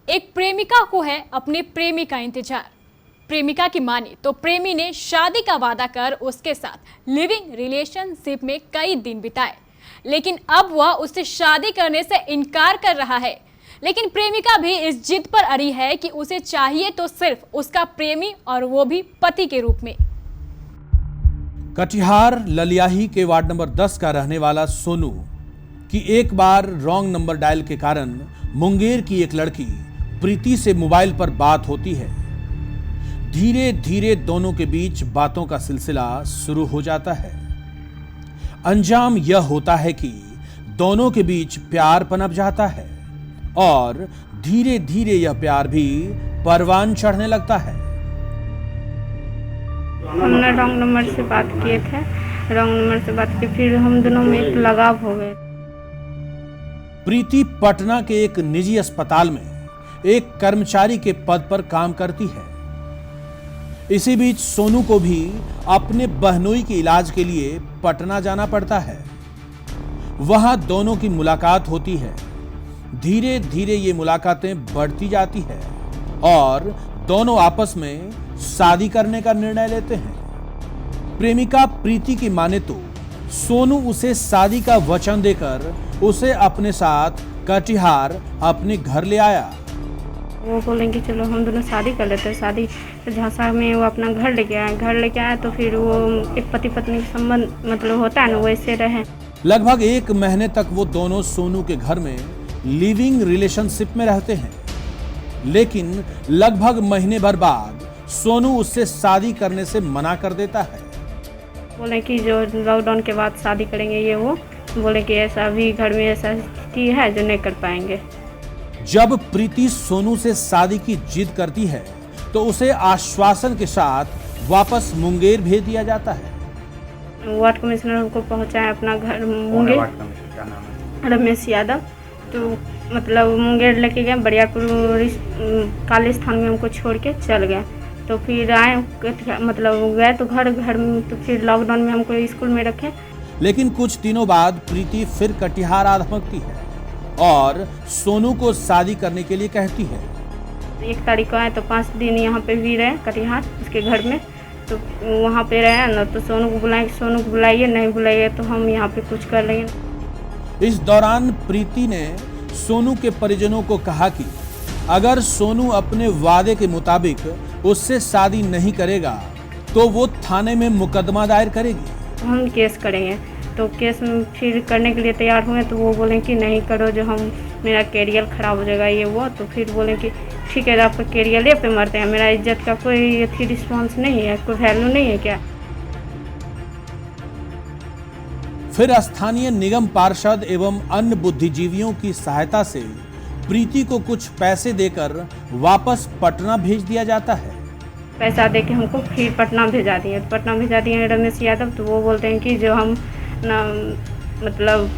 एक प्रेमिका को है अपने प्रेमी का इंतजार। प्रेमिका की माने तो प्रेमी ने शादी का वादा कर उसके साथ लिविंग रिलेशनशिप में कई दिन बिताए, लेकिन अब वह उससे शादी करने से इनकार कर रहा है। लेकिन प्रेमिका भी इस जिद पर अड़ी है कि उसे चाहिए तो सिर्फ उसका प्रेमी, और वो भी पति के रूप में। कटिहार ललियाही के वार्ड नंबर 10 का रहने वाला सोनू की एक बार रॉन्ग नंबर डायल के कारण मुंगेर की एक लड़की प्रीति से मोबाइल पर बात होती है। धीरे धीरे दोनों के बीच बातों का सिलसिला शुरू हो जाता है। अंजाम यह होता है कि दोनों के बीच प्यार पनप जाता है और धीरे धीरे यह प्यार भी परवान चढ़ने लगता है। हमने रॉन्ग नंबर से बात किए थे, रॉन्ग नंबर से बात की, फिर हम दोनों में एक लगाव हो गए। प्रीति पटना के एक निजी अस्पताल में एक कर्मचारी के पद पर काम करती है। इसी बीच सोनू को भी अपने बहनोई के इलाज के लिए पटना जाना पड़ता है। वहां दोनों की मुलाकात होती है। धीरे धीरे ये मुलाकातें बढ़ती जाती है और दोनों आपस में शादी करने का निर्णय लेते हैं। प्रेमिका प्रीति की माने तो सोनू उसे शादी का वचन देकर उसे अपने साथ कटिहार अपने घर ले आया। वो बोलेंगे चलो हम दोनों शादी कर लेते हैं। शादी झांसा में वो अपना घर लेके आए। घर लेके आए तो फिर वो एक पति पत्नी का संबंध मतलब होता है ना, वैसे रहे। लगभग 1 महीने तक वो दोनों सोनू के घर में लिविंग रिलेशनशिप में रहते हैं, लेकिन लगभग महीने भर बाद सोनू उससे शादी करने से मना कर देता है। बोले कि जो लॉकडाउन के बाद शादी करेंगे, ये वो बोले कि ऐसा अभी घर में ऐसा स्थिति है जो नहीं कर पाएंगे। जब प्रीति सोनू से शादी की जिद करती है तो उसे आश्वासन के साथ वापस मुंगेर भेज दिया जाता है। वार्ड कमिश्नर हमको पहुंचाए अपना घर मुंगेर, रमेश यादव। तो मतलब मुंगेर लेके गए, बरियारपुर काली स्थान में हमको छोड़ के चल गए। तो फिर आए, मतलब गए तो घर में, तो फिर लॉकडाउन में हमको स्कूल में रखे। लेकिन कुछ दिनों बाद प्रीति फिर कटिहार आ धमकती है और सोनू को शादी करने के लिए कहती है। 1 तारीख को आए तो 5 दिन यहाँ पे भी रहे कटिहार उसके घर में। तो वहाँ पे रहे ना, तो सोनू को बुलाए, सोनू को बुलाइए, नहीं बुलाइए तो हम यहाँ पे कुछ कर लेंगे। इस दौरान प्रीति ने सोनू के परिजनों को कहा कि अगर सोनू अपने वादे के मुताबिक उससे शादी नहीं करेगा तो वो थाने में मुकदमा दायर करेगी। हम केस करेंगे। तो केस में फिर करने के लिए तैयार हुए तो वो बोले कि नहीं करो, जो हम मेरा कैरियर ख़राब हो जाएगा ये वो। तो फिर बोले कि ठीक है, आपका कैरियर पे मरते हैं, मेरा इज्जत का कोई अच्छी रिस्पॉन्स नहीं है, कोई वैल्यू नहीं है क्या। फिर स्थानीय निगम पार्षद एवं अन्य बुद्धिजीवियों की सहायता से प्रीति को कुछ पैसे देकर वापस पटना भेज दिया जाता है। पैसा दे के हमको फिर पटना भेजा दिए। पटना भेजा दिए रमेश यादव। तो वो बोलते हैं कि जो हम ना मतलब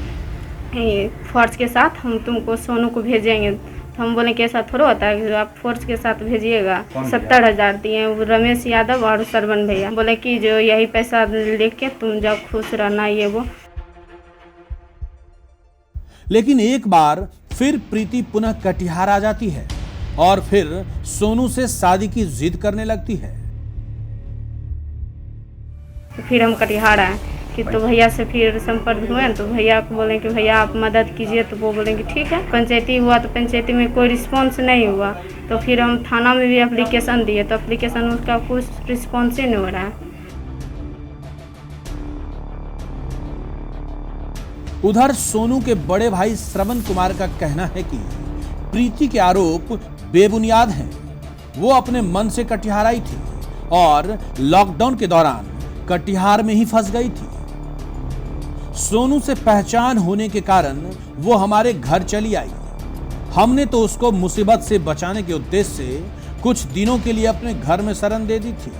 फोर्स के साथ हम तुमको सोनू को भेजेंगे। तो हम बोले कि ऐसा थोड़ा होता है कि आप फोर्स के साथ भेजिएगा। 70,000 दिए रमेश यादव और सरवन भैया। बोले कि जो यही पैसा लेके तुम जाओ, खुश रहना ये वो। लेकिन एक बार फिर प्रीति पुनः कटिहार आ जाती है और फिर सोनू से शादी की जिद करने लगती है। फिर हम कटिहार आए कि तो भैया से फिर संपर्क हुए। तो भैया को बोले कि भैया आप मदद कीजिए। तो वो बोले कि ठीक है। पंचायती हुआ तो पंचायती में कोई रिस्पॉन्स नहीं हुआ। तो फिर हम थाना में भी एप्लीकेशन दिए, तो एप्लीकेशन उसका कुछ रिस्पॉन्स ही नहीं हो रहा है। उधर सोनू के बड़े भाई श्रवण कुमार का कहना है कि प्रीति के आरोप बेबुनियाद हैं। वो अपने मन से कटिहार आई थी और लॉकडाउन के दौरान कटिहार में ही फंस गई थी। सोनू से पहचान होने के कारण वो हमारे घर चली आई। हमने तो उसको मुसीबत से बचाने के उद्देश्य से कुछ दिनों के लिए अपने घर में शरण दे दी थी।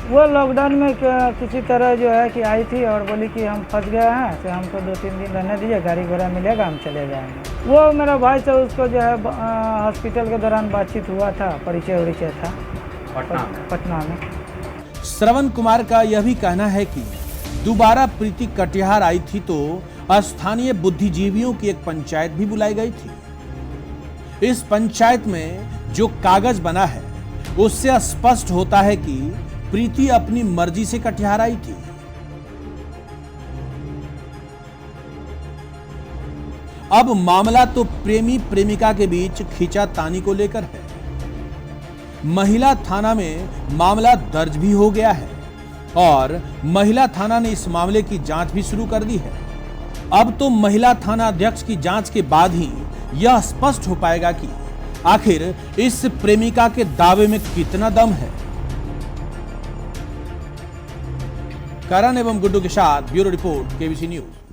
वो लॉकडाउन में किसी तरह जो है कि आई थी और बोली कि हम फंस गए हैं, तो हमको 2-3 दिन रहने दीजिए, गाड़ी घोड़ा मिलेगा, हम चले जाएंगे। वो मेरा भाई से उसको जो है हॉस्पिटल के दौरान बातचीत हुआ था, परिचय था पटना में। श्रवण कुमार का यह भी कहना है कि दोबारा प्रीति कटिहार आई थी तो स्थानीय बुद्धिजीवियों की एक पंचायत भी बुलाई गई थी। इस पंचायत में जो कागज बना है उससे स्पष्ट होता है कि प्रीति अपनी मर्जी से कटिहार आई थी। अब मामला तो प्रेमी प्रेमिका के बीच खींचातानी को लेकर है। महिला थाना में मामला दर्ज भी हो गया है और महिला थाना ने इस मामले की जांच भी शुरू कर दी है। अब तो महिला थाना अध्यक्ष की जांच के बाद ही यह स्पष्ट हो पाएगा कि आखिर इस प्रेमिका के दावे में कितना दम है। करण एवं गुड्डू के साथ ब्यूरो रिपोर्ट, केबीसी न्यूज।